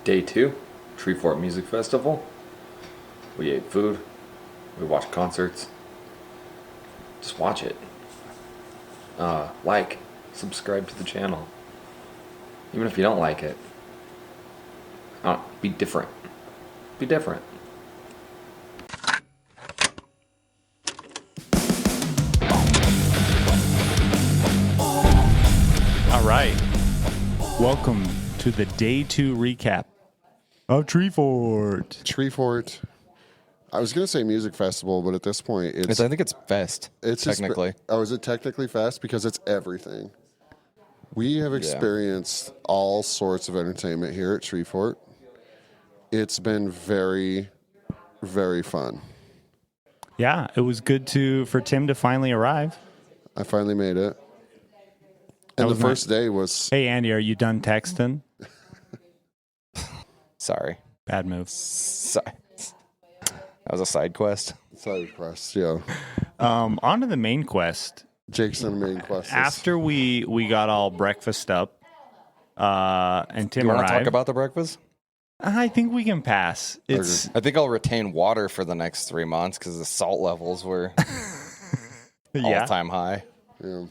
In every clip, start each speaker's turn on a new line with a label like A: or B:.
A: Day 2, Treefort Music Festival. We ate food. We watched concerts. Just watch it. Like, subscribe to the channel. Even if you don't like it. Be different. Be different.
B: All right. Welcome to the Day 2 recap of Treefort.
C: Treefort. I was going to say music festival, but at this point,
D: I think it's fest.
C: it's
D: technically.
C: Is it technically fest? Because it's everything. We have experienced all sorts of entertainment here at Treefort. It's been very, very fun.
B: Yeah, it was good for Tim to finally arrive.
C: I finally made it. And the first day was...
B: Hey, Andy, are you done texting?
D: Sorry.
B: Bad move.
D: Sorry. That was a side quest.
C: Side quest, yeah.
B: On to the main quest.
C: Jake's on the main quest.
B: After we got all breakfast up, and Tim
D: Do you want
B: arrived.
D: to talk about the breakfast?
B: I think we can pass. It's
D: I think I'll retain water for the next 3 months because the salt levels were all-time high.
C: Yeah.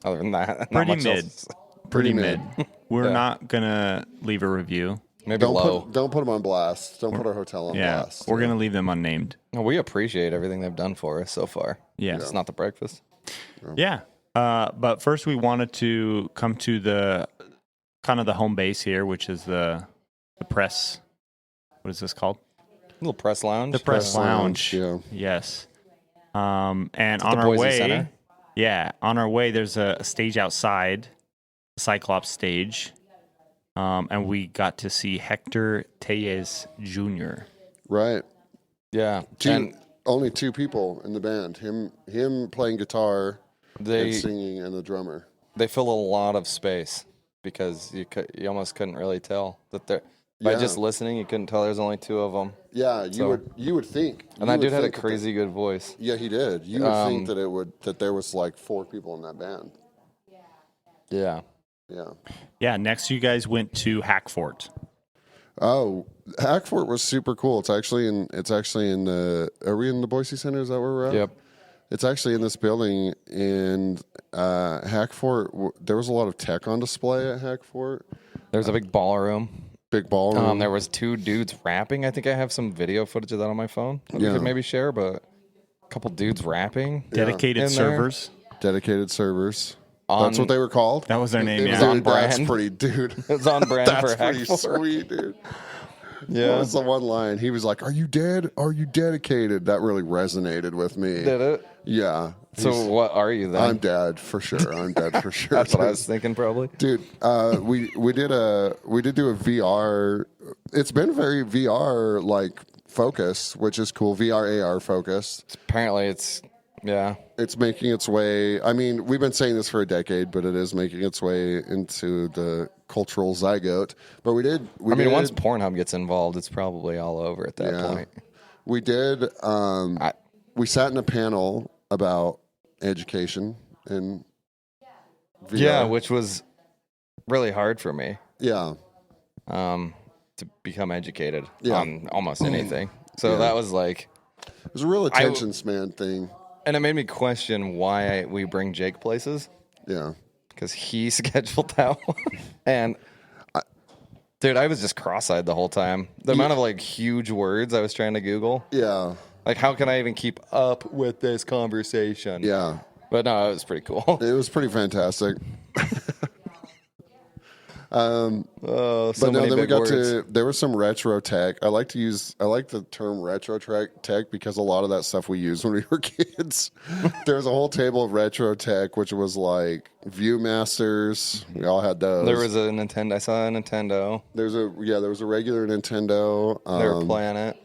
D: Other than that, not
B: pretty
D: much
B: mid.
D: else.
B: Pretty mid. We're
D: Yeah.
B: not gonna leave a review.
D: Maybe low.
C: Don't put them on blast. Don't put our hotel on blast.
B: We're gonna leave them unnamed.
D: No, we appreciate everything they've done for us so far.
B: Yeah.
D: It's not the breakfast.
B: Yeah. But first we wanted to come to the kind of the home base here, which is the press. What is this called?
D: Little press lounge.
B: The press lounge.
C: Yeah.
B: Yes. And on
D: the
B: our
D: Boise
B: way,
D: Center?
B: on our way, there's a stage outside, a Cyclops stage, and we got to see Hector Telles Jr.
C: Right.
D: Yeah.
C: And only two people in the band. Him playing guitar
D: They
C: and singing, and the drummer.
D: they fill a lot of space because you almost couldn't really tell that they're by just listening. You couldn't tell there's only two of them.
C: Yeah, you would think.
D: And that dude had a crazy good voice.
C: Yeah, he did. You would think that there was like 4 people in that band.
D: Yeah.
C: Yeah.
B: Yeah. Next, you guys went to Hackfort.
C: Oh, Hackfort was super cool. It's actually in the. Are we in the Boise Center? Is that where we're at?
D: Yep.
C: It's actually in this building, and Hackfort. There was a lot of tech on display at Hackfort.
D: There's a big ballroom.
C: Big ballroom.
D: There was 2 dudes rapping. I think I have some video footage of that on my phone that we could maybe share, but a couple dudes rapping.
B: Dedicated
D: In there.
B: servers.
C: Dedicated servers. That's what they were called.
B: That was their name.
D: It was
B: Yeah.
D: on brand.
C: That's pretty, dude.
D: It's on brand
C: That's
D: for
C: pretty
D: Hackfort.
C: sweet, dude.
D: Yeah.
C: What was the one line? He was like, "Are you dead? Are you dedicated?" That really resonated with me.
D: Did it?
C: Yeah.
D: So what are you then?
C: I'm dead for sure. I'm dead for sure.
D: That's what I was thinking probably.
C: Dude, we did do a VR. It's been very VR like focused, which is cool. VR AR focused.
D: Apparently it's
C: It's making its way. I mean, we've been saying this for a decade, but it is making its way into the cultural zygote. But
D: once Pornhub gets involved, it's probably all over at that point.
C: We did. We sat in a panel about education and VR.
D: Yeah, which was really hard for me.
C: Yeah.
D: To become educated
C: Yeah.
D: on almost anything. So that was like,
C: It was a real attention span thing.
D: and it made me question why we bring Jake places
C: Yeah.
D: because he scheduled that one. And dude, I was just cross-eyed the whole time. The amount of like huge words I was trying to Google.
C: Yeah.
D: Like, how can I even keep up with this conversation?
C: Yeah.
D: But no, it was pretty cool.
C: It was pretty fantastic.
D: So
C: But no,
D: many
C: then we
D: big
C: got
D: words.
C: there was some retro tech. I like the term retro tech because a lot of that stuff we used when we were kids. There was a whole table of retro tech, which was like Viewmasters. We all had those.
D: There was a Nintendo. I saw a Nintendo.
C: there was a regular Nintendo.
D: They were playing it.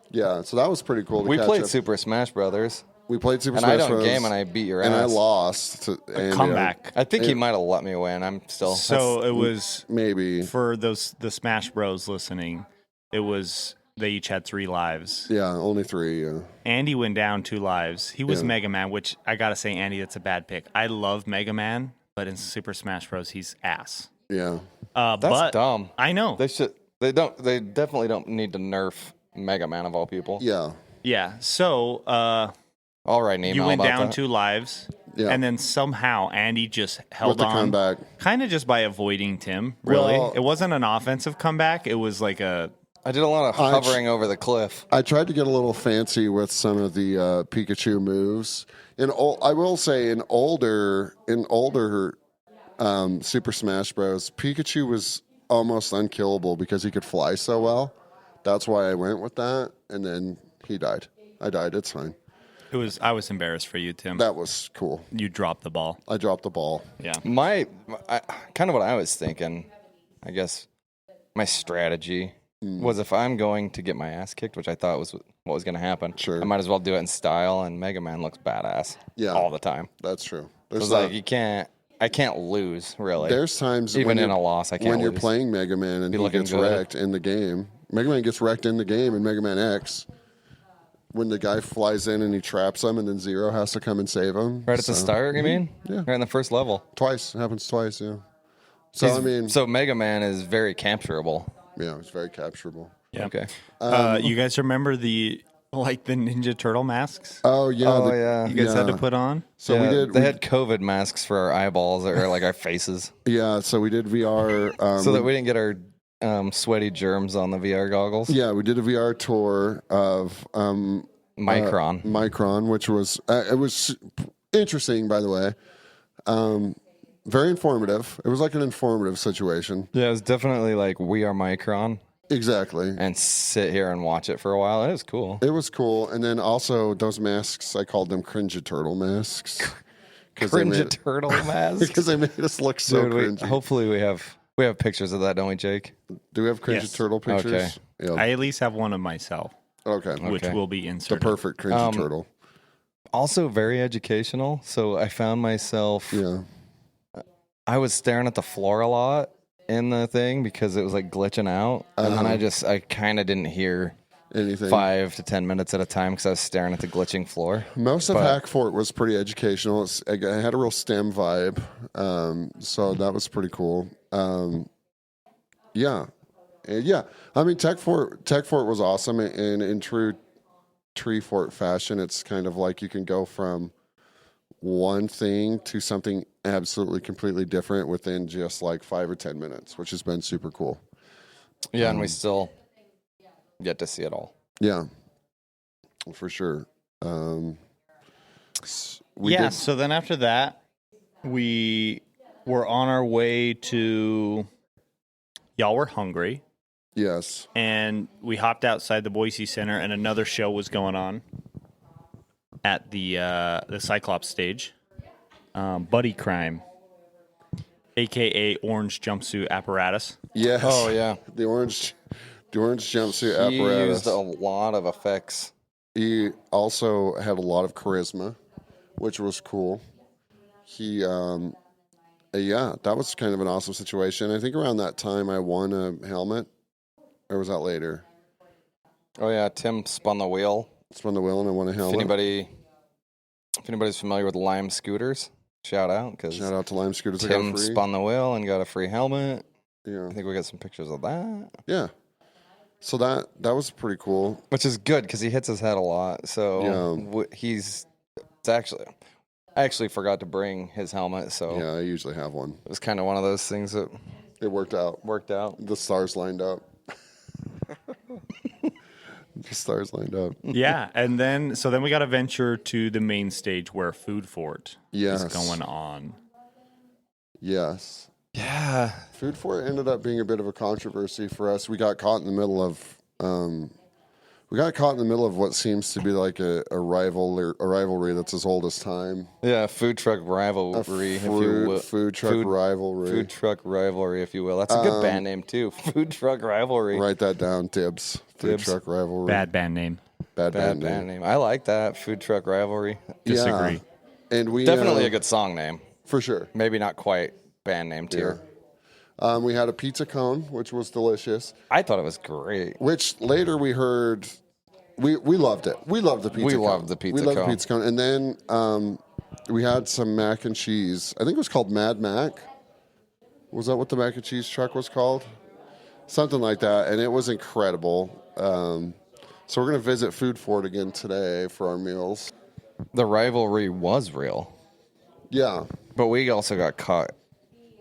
C: Yeah, so that was pretty cool. To
D: We
C: catch
D: played
C: up.
D: Super Smash Brothers.
C: We played Super
D: And
C: Smash
D: I don't
C: Bros.
D: game, and I beat your
C: and I
D: ass.
C: lost.
B: Comeback.
D: I think he might have let me win. I'm still.
B: So it was
C: Maybe.
B: for the Smash Bros listening. It was they each had 3 lives.
C: Yeah, only 3. Yeah.
B: Andy went down 2 lives. He was
C: Yeah.
B: Mega Man, which I gotta say, Andy, that's a bad pick. I love Mega Man, but in Super Smash Bros, he's ass.
C: Yeah.
D: That's
B: but
D: dumb.
B: I know.
D: They should. They definitely don't need to nerf Mega Man of all people.
C: Yeah.
B: Yeah. So
D: I'll write an email
B: you went
D: about
B: down
D: that.
B: 2 lives,
C: Yeah.
B: and then somehow Andy just held
C: With the
B: on,
C: comeback.
B: kind of just by avoiding Tim. Really,
C: Well-
B: it wasn't an offensive comeback. It was like a
D: I did a lot of hovering over the cliff.
C: I tried to get a little fancy with some of the Pikachu moves. I will say in older Super Smash Bros, Pikachu was almost unkillable because he could fly so well. That's why I went with that, and then he died. I died. It's fine.
B: I was embarrassed for you, Tim.
C: That was cool.
B: You dropped the ball.
C: I dropped the ball.
B: Yeah.
D: Kind of what I was thinking, I guess, my strategy was if I'm going to get my ass kicked, which I thought was what was going to happen.
C: Sure.
D: I might as well do it in style, and Mega Man looks badass.
C: Yeah.
D: All the time.
C: That's true.
D: It
C: There's
D: was like I can't lose really.
C: There's times
D: even
C: when
D: in
C: you're-
D: a loss, I can't
C: when you're
D: lose.
C: playing Mega Man and
D: Be
C: he
D: looking
C: gets
D: good.
C: wrecked in the game. Mega Man gets wrecked in the game in Mega Man X. When the guy flies in and he traps him, and then Zero has to come and save him.
D: Right at the start, you mean?
C: Yeah.
D: Right in the first level.
C: Twice. It happens twice, yeah. So, I mean,
D: So Mega Man is very capturable.
C: yeah, it's very capturable.
B: Yeah.
D: Okay.
B: You guys remember the Ninja Turtle masks?
C: Oh, yeah.
D: Oh, yeah.
B: You guys had to put on?
C: So
D: Yeah,
C: we did.
D: They had COVID masks for our eyeballs or like our faces,
C: Yeah, so we did VR.
D: so that we didn't get our sweaty germs on the VR goggles.
C: Yeah, we did a VR tour of
D: Micron.
C: Micron, which was it was interesting, by the way. Very informative. It was like an informative situation.
D: Yeah, it was definitely like we are Micron,
C: Exactly.
D: and sit here and watch it for a while. It was cool.
C: It was cool, and then also those masks. I called them cringe turtle masks. 'Cause they
D: Cringe
C: made-
D: turtle mask.
C: because they made us look so
D: Dude,
C: cringy.
D: hopefully we have pictures of that, don't we, Jake?
C: Do we have cringe
B: Yes.
C: turtle pictures?
D: Okay.
C: Yeah.
B: I at least have one of myself,
C: Okay.
B: which
D: Okay.
B: will be
C: The
B: inserted.
C: perfect cringe turtle.
D: Also very educational. So I found myself.
C: Yeah.
D: I was staring at the floor a lot in the thing because it was like glitching out, and then I kind of didn't hear
C: Anything.
D: 5 to 10 minutes at a time because I was staring at the glitching floor.
C: Most of Hackfort was pretty educational. It had a real STEM vibe, so that was pretty cool. Yeah. I mean, Techfort was awesome, and in true Treefort fashion, it's kind of like you can go from one thing to something absolutely completely different within just like 5 or 10 minutes, which has been super cool.
D: Yeah, and we still get to see it all.
C: Yeah, for sure. We
B: yeah.
C: did-
B: So then after that, we were on our way to. Y'all were hungry,
C: Yes.
B: and we hopped outside the Boise Center, and another show was going on at the Cyclops stage. Buddy Crime, aka Orange Jumpsuit Apparatus.
C: Yes.
D: Oh, yeah.
C: The orange jumpsuit
D: He
C: apparatus.
D: used a lot of effects.
C: He also had a lot of charisma, which was cool. He, that was kind of an awesome situation. I think around that time I won a helmet, or was that later?
D: Oh, yeah, Tim spun the wheel.
C: Spun the wheel and I won a
D: If
C: helmet.
D: anybody's familiar with Lime scooters, shout out because
C: Shout out to Lime Scooters. I
D: Tim
C: got free.
D: spun the wheel and got a free helmet.
C: Yeah,
D: I think we got some pictures of that,
C: yeah. So that was pretty cool.
D: which is good because he hits his head a lot. So I actually forgot to bring his helmet, so
C: Yeah, I usually have one.
D: it was kind of one of those things that
C: It worked out.
D: worked out.
C: The stars lined up. The stars lined up.
B: Yeah, and then we got to venture to the main stage where Food Fort
C: Yes.
B: is going on.
C: Yes.
D: Yeah,
C: Food Fort ended up being a bit of a controversy for us. We got caught in the middle of what seems to be like a rivalry that's as old as time.
D: food truck rivalry, if you will.
C: Food truck rivalry.
D: Food truck rivalry, if you will. That's a good band name too. Food truck rivalry.
C: Write that down, Tibbs. Food
D: Tibbs.
C: truck rivalry.
B: Bad band name.
C: Bad
D: Bad
C: band
D: band
C: name.
D: name. I like that. Food truck rivalry.
B: Disagree.
C: Yeah. And we
D: Definitely a good song name.
C: for sure.
D: Maybe not quite band name tier.
C: We had a pizza cone, which was delicious.
D: I thought it was great.
C: Which later we heard, we loved it. We loved the pizza.
D: We
C: cone.
D: loved the pizza
C: We loved
D: cone.
C: the pizza cone, and then we had some mac and cheese. I think it was called Mad Mac. Was that what the mac and cheese truck was called? something like that, and it was incredible. So we're gonna visit Food Fort again today for our meals.
D: The rivalry was real,
C: Yeah,
D: but we also got caught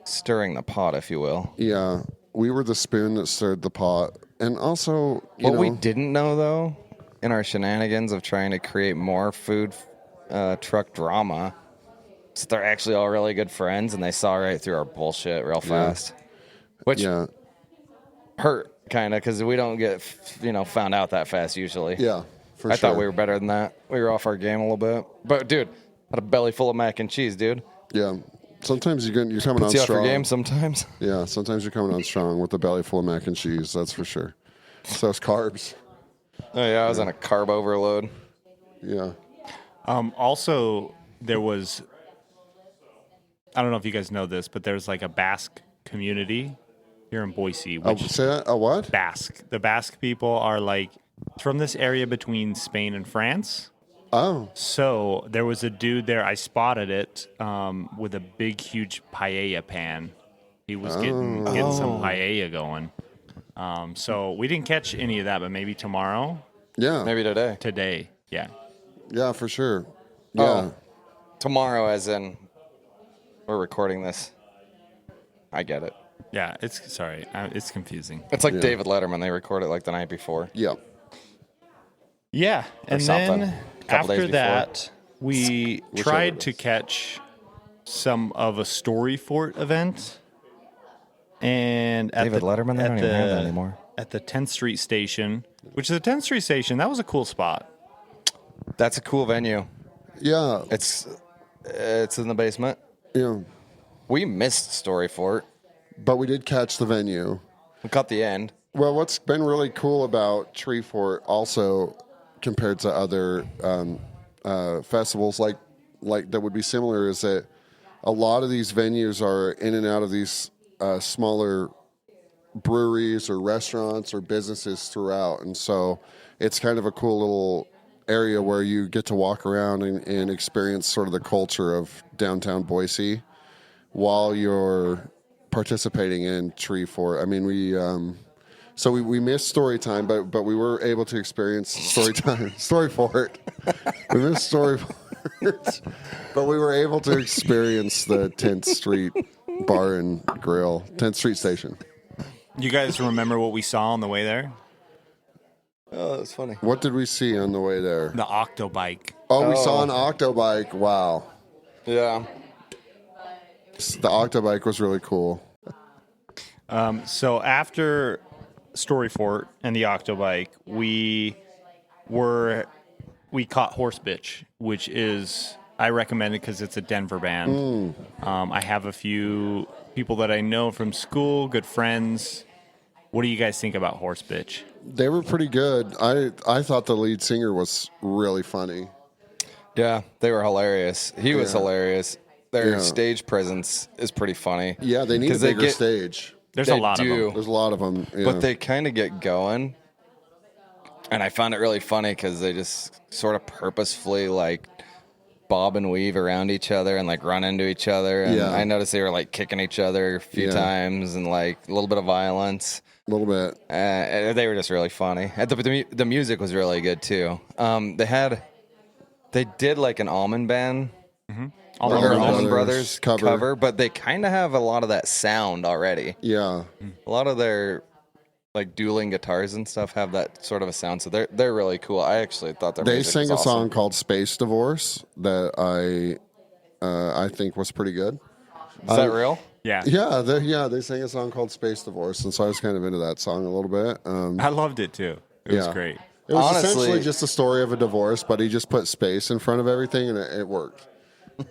D: stirring the pot, if you will.
C: yeah. We were the spoon that stirred the pot, and also,
D: What we didn't know, though, in our shenanigans of trying to create more food truck drama, is they're actually all really good friends, and they saw right through our bullshit real fast, which
C: yeah,
D: hurt kind of because we don't get found out that fast usually.
C: yeah. For
D: I
C: sure.
D: thought we were better than that. We were off our game a little bit, but dude, had a belly full of mac and cheese, dude.
C: Yeah. Sometimes you're coming on
D: See off
C: strong.
D: your game sometimes.
C: Yeah, sometimes you're coming on strong with a belly full of mac and cheese. That's for sure. So it's carbs.
D: Oh yeah, I was on a carb overload.
C: Yeah.
B: Also, there was, I don't know if you guys know this, but there's like a Basque community here in Boise. Which
C: Say that? A what?
B: Basque. The Basque people are like from this area between Spain and France.
C: Oh,
B: So there was a dude there. I spotted it with a big, huge paella pan. He was getting some paella going. So we didn't catch any of that, but maybe tomorrow.
C: yeah.
D: Maybe today.
B: Today, yeah.
C: Yeah, for sure. Yeah.
D: Oh, tomorrow, as in we're recording this. I get it.
B: Yeah, it's confusing.
D: It's like David Letterman. They record it like the night before.
C: Yeah.
B: Yeah, and
D: something.
B: then
D: Couple days
B: after
D: before.
B: that, we
C: Whichever
B: tried
C: it
B: to
C: is.
B: catch some of a Story Fort event, and at
D: David
B: the,
D: Letterman, they
B: at
D: don't
B: the,
D: even have that anymore.
B: At the 10th Street station, which is the 10th Street station, that was a cool spot.
D: That's a cool venue.
C: Yeah.
D: It's in the basement.
C: Yeah.
D: We missed Story Fort.
C: But we did catch the venue.
D: We caught the end.
C: Well, what's been really cool about Treefort also compared to other festivals like that would be similar is that a lot of these venues are in and out of these smaller breweries or restaurants or businesses throughout. And so it's kind of a cool little area where you get to walk around and experience sort of the culture of downtown Boise while you're participating in Treefort. I mean, we missed story time, but we were able to experience story time, story fort. We missed story fort, but we were able to experience the 10th Street Bar and Grill, 10th Street Station.
B: You guys remember what we saw on the way there?
D: Oh, that's funny.
C: What did we see on the way there?
B: The Octobike.
C: Oh, we saw an Octobike. Wow.
D: Yeah.
C: The Octobike was really cool.
B: So after Story Fort and the Octobike, we caught Horse Bitch, which is I recommend it because it's a Denver band. I have a few people that I know from school, good friends. What do you guys think about Horse Bitch?
C: They were pretty good. I thought the lead singer was really funny.
D: Yeah, they were hilarious. He was
C: Yeah.
D: hilarious. Their
C: Yeah.
D: stage presence is pretty funny.
C: Yeah, they need a
D: 'Cause they
C: bigger
D: get-
C: stage.
B: There's
D: They
B: a lot of
D: do.
B: them.
C: There's a lot of them. Yeah.
D: But they kind of get going. And I found it really funny because they just sort of purposefully like bob and weave around each other and like run into each other. And
C: Yeah.
D: I noticed they were like kicking each other a few
C: Yeah.
D: times and like a little bit of violence.
C: a little bit.
D: They were just really funny. And the music was really good too. They did like an Almond Band.
B: Allman
D: Or
B: Brothers.
D: Allman Brothers
C: cover.
D: cover, but they kind of have a lot of that sound already.
C: Yeah.
D: A lot of their like dueling guitars and stuff have that sort of a sound, so they're really cool. I actually thought their
C: They
D: music
C: sang
D: was
C: a
D: awesome.
C: song called "Space Divorce" that I think was pretty good.
D: Is that real?
B: Yeah.
C: They sang a song called "Space Divorce," and so I was kind of into that song a little bit.
B: I loved it too. It was
C: Yeah.
B: great.
C: It was
D: Honestly-
C: essentially just a story of a divorce, but he just put space in front of everything, and it worked.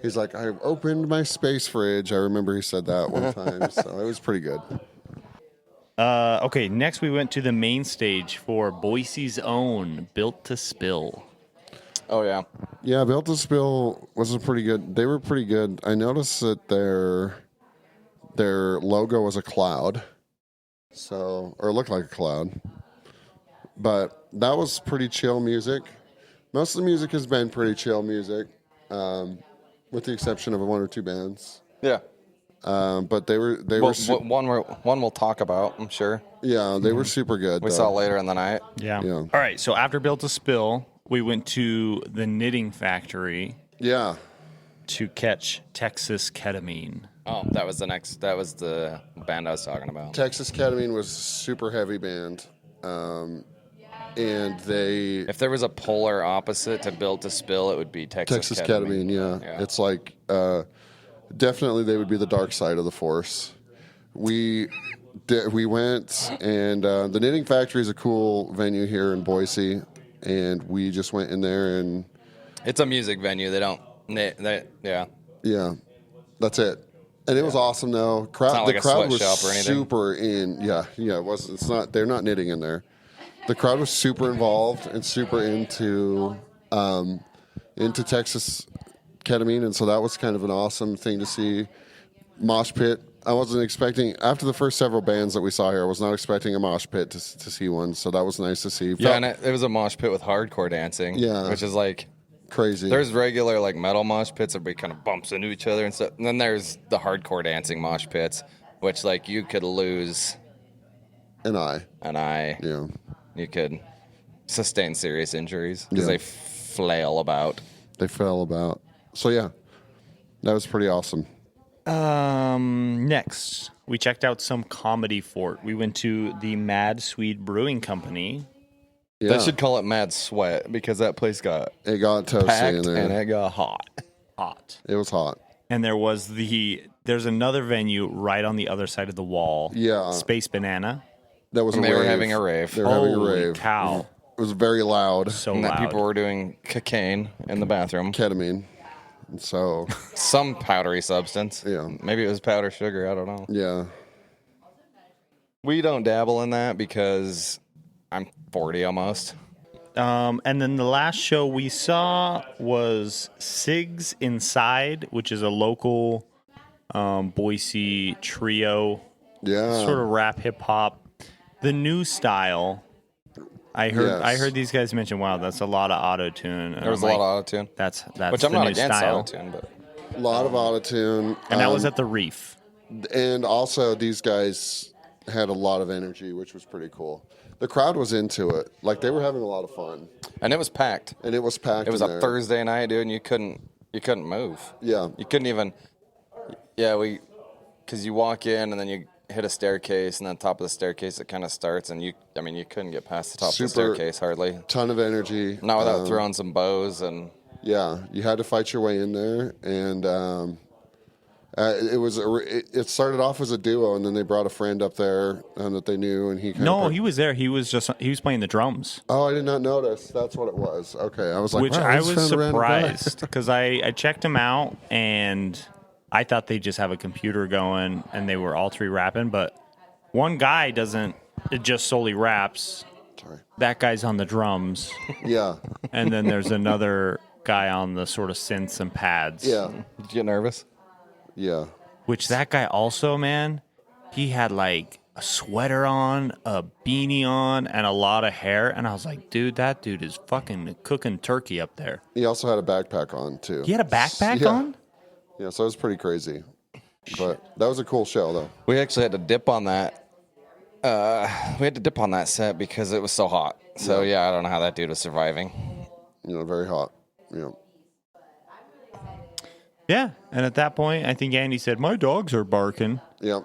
C: He's like, "I opened my space fridge." I remember he said that one time, so it was pretty good.
B: Okay, next we went to the main stage for Boise's own Built to Spill.
D: Oh yeah.
C: Yeah, Built to Spill was a pretty good. They were pretty good. I noticed that their logo was a cloud, or it looked like a cloud. But that was pretty chill music. Most of the music has been pretty chill music, with the exception of one or two bands.
D: Yeah.
C: But they were
D: one we'll talk about, I'm sure.
C: yeah, they were super good.
D: We saw later in the night.
B: Yeah.
C: Yeah.
B: All right. So after Built to Spill, we went to the knitting factory
C: Yeah.
B: to catch Texas Ketamine.
D: Oh, that was the band I was talking about.
C: Texas Ketamine was a super heavy band. And they
D: If there was a polar opposite to Built to Spill, it would be Texas
C: Ketamine, yeah. It's like definitely they would be the dark side of the force. We went, and the Knitting Factory is a cool venue here in Boise, and we just went in there, and
D: It's a music venue. They don't knit. Yeah.
C: yeah, that's it. And it was awesome though.
D: not like
C: The
D: a
C: crowd was
D: sweatshop or anything.
C: super in. Yeah. It was. It's not. They're not knitting in there. The crowd was super involved and super into Texas Ketamine, and so that was kind of an awesome thing to see. Mosh pit. I wasn't expecting, after the first several bands that we saw here, I was not expecting a mosh pit to see one, so that was nice to see.
D: Yeah, and it was a mosh pit with hardcore dancing.
C: Yeah.
D: Which is like
C: Crazy.
D: there's regular like metal mosh pits where everybody kind of bumps into each other and stuff. And then there's the hardcore dancing mosh pits, which like you could lose
C: an eye.
D: an eye.
C: Yeah.
D: You could sustain serious injuries because
C: Yeah.
D: they flail about.
C: They fell about. So yeah, that was pretty awesome.
B: Next, we checked out some comedy fort. We went to the Mad Swede Brewing Company.
C: Yeah.
D: They should call it Mad Sweat because that place got
C: It got toasty in
D: packed
C: there.
D: and it got hot.
B: Hot.
C: It was hot.
B: And there's another venue right on the other side of the wall.
C: Yeah.
B: Space Banana.
C: That was
D: And
C: a
D: they
C: rave.
D: were having a rave.
C: They were having a
B: Holy
C: rave.
B: cow.
C: It was very loud.
B: So
D: And that
B: loud.
D: people were doing cocaine in the bathroom.
C: Ketamine. And so,
D: Some powdery substance.
C: Yeah.
D: Maybe it was powder sugar. I don't know.
C: yeah.
D: We don't dabble in that because I'm 40 almost.
B: And then the last show we saw was Sigs Inside, which is a local Boise trio,
C: Yeah.
B: sort of rap hip hop. The new style. I
C: Yes.
B: heard these guys mention, wow, that's a lot of auto tune.
D: There was a lot of auto-tune.
B: That's
D: Which I'm
B: the
D: not
B: new
D: against
B: style.
D: auto-tune, but
C: A lot of autotune.
B: And that was at the Reef.
C: And also, these guys had a lot of energy, which was pretty cool. The crowd was into it. Like, they were having a lot of fun.
D: and it was packed.
C: And it was packed
D: It was
C: in
D: a
C: there.
D: Thursday night, dude, and you couldn't move.
C: Yeah.
D: You couldn't even. Yeah, because you walk in and then you hit a staircase, and then top of the staircase it kind of starts, and you couldn't get past the top of the
C: Super-
D: staircase hardly.
C: Ton of energy.
D: Not without throwing some bows and.
C: Yeah, you had to fight your way in there, and it started off as a duo, and then they brought a friend up there that they knew, and he kind
B: No,
C: of
B: he was there. He was playing the drums,
C: Oh, I did not notice. That's what it was. Okay, I was like,
B: which
C: wow,
B: I
C: this
B: was
C: found a random guy.
B: surprised because I checked him out and I thought they just have a computer going and they were all three rapping, but one guy doesn't. It just solely raps.
C: Sorry.
B: That guy's on the drums,
C: Yeah,
B: and then there's another guy on the sort of synths and pads.
C: yeah,
D: Did you get nervous?
C: yeah.
B: Which that guy also, man, he had like a sweater on, a beanie on, and a lot of hair. And I was like, dude, that dude is fucking cooking turkey up there.
C: He also had a backpack on too.
B: He had a backpack
C: Yeah.
B: on?
C: Yeah, so it was pretty crazy. But that was a cool show, though.
D: We actually had to dip on that. We had to dip on that set because it was so hot. So yeah, I don't know how that dude was surviving.
C: Very hot. Yeah.
B: Yeah. And at that point, I think Andy said, my dogs are barking,
C: Yeah.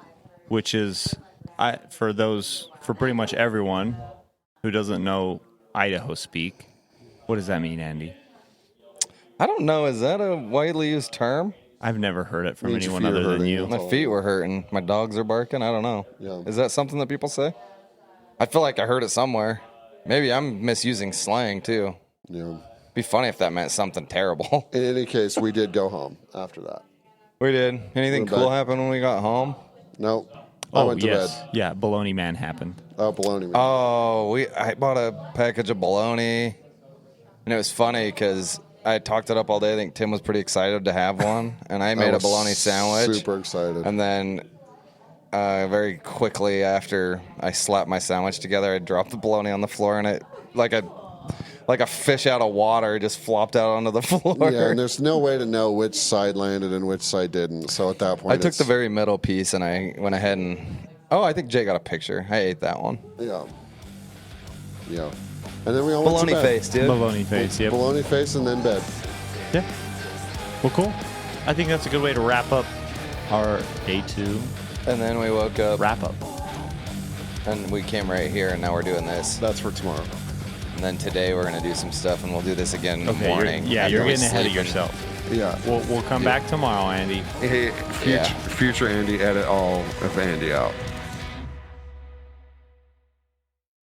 B: which is, for pretty much everyone who doesn't know Idaho speak, what does that mean, Andy?
D: I don't know. Is that a widely used term?
B: I've never heard it from
C: Means your
B: anyone
C: feet are
B: other than
C: hurting.
B: you.
D: My feet were hurting. My dogs are barking. I don't know.
C: Yeah.
D: Is that something that people say? I feel like I heard it somewhere. Maybe I'm misusing slang too.
C: Yeah.
D: Be funny if that meant something terrible.
C: In any case, we did go home after that.
D: We did. Anything
C: We're
D: cool
C: back.
D: happened when we got home?
C: Nope. I went to
B: yes.
C: bed.
B: Yeah, Baloney Man happened.
C: Oh, baloney. Man.
D: Oh, I bought a package of bologna, and it was funny because I talked it up all day. I think Tim was pretty excited to have one, and I made a
C: was
D: bologna sandwich.
C: Super excited.
D: And then very quickly after I slapped my sandwich together, I dropped the bologna on the floor, and it like like a fish out of water, just flopped out onto the floor.
C: Yeah, and there's no way to know which side landed and which side didn't. So at that point,
D: I took the very middle piece and I went ahead and. Oh, I think Jay got a picture. I ate that one.
C: Yeah. Yeah. And then we all went to
D: Bologna
C: bed.
D: face, dude.
B: Bologna face, yep.
C: Bologna face and then bed.
B: Yeah. Well, cool. I think that's a good way to wrap up our day 2
D: And then we woke up
B: wrap up.
D: and we came right here and now we're doing this.
C: That's for tomorrow.
D: And then today we're going to do some stuff and we'll do this again in the
B: Okay,
D: morning.
B: you're
D: after we
B: getting ahead of
D: sleep and-
B: yourself.
C: Yeah.
B: We'll come back tomorrow, Andy.
C: Hey, future Andy, edit all of Andy out.